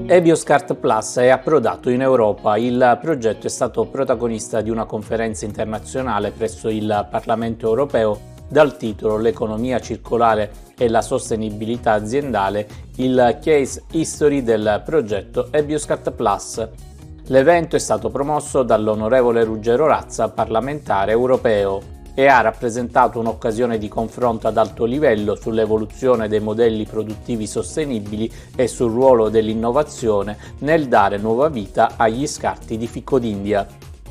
Ebioscart Plus è approdato in Europa. Il progetto è stato protagonista di una conferenza internazionale presso il Parlamento europeo dal titolo L'economia circolare e la sostenibilità aziendale, il case history del progetto Ebioscart Plus. L'evento è stato promosso dall'onorevole Ruggero Razza, parlamentare europeo, e ha rappresentato un'occasione di confronto ad alto livello sull'evoluzione dei modelli produttivi sostenibili e sul ruolo dell'innovazione nel dare nuova vita agli scarti di Ficco d'India.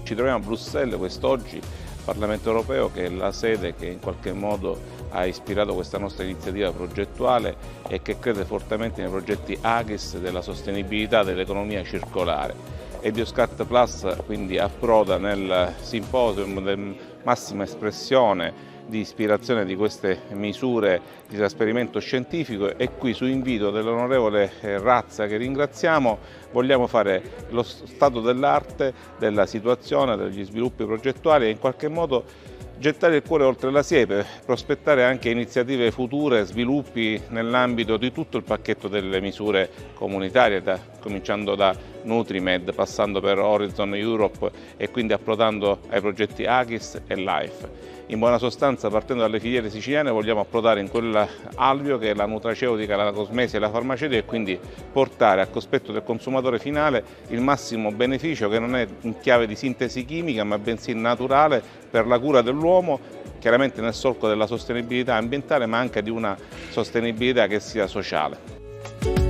Ci troviamo a Bruxelles quest'oggi, Parlamento europeo, che è la sede che in qualche modo ha ispirato questa nostra iniziativa progettuale e che crede fortemente nei progetti AGES della sostenibilità dell'economia circolare. Ebioscart Plus quindi approda nel simposium di massima espressione di ispirazione di queste misure di trasferimento scientifico, e qui su invito dell'onorevole Razza, che ringraziamo, vogliamo fare lo stato dell'arte della situazione, degli sviluppi progettuali e in qualche modo gettare il cuore oltre la siepe, prospettare anche iniziative future, sviluppi nell'ambito di tutto il pacchetto delle misure comunitarie, cominciando da Nutrimed, passando per Horizon Europe e quindi approdando ai progetti AGIS e LIFE. In buona sostanza, partendo dalle filiere siciliane, vogliamo approdare in quell'alveo che è la nutraceutica, la cosmesia e la farmaceutica, e quindi portare a cospetto del consumatore finale il massimo beneficio, che non è in chiave di sintesi chimica ma bensì naturale, per la cura dell'uomo, chiaramente nel solco della sostenibilità ambientale ma anche di una sostenibilità che sia sociale.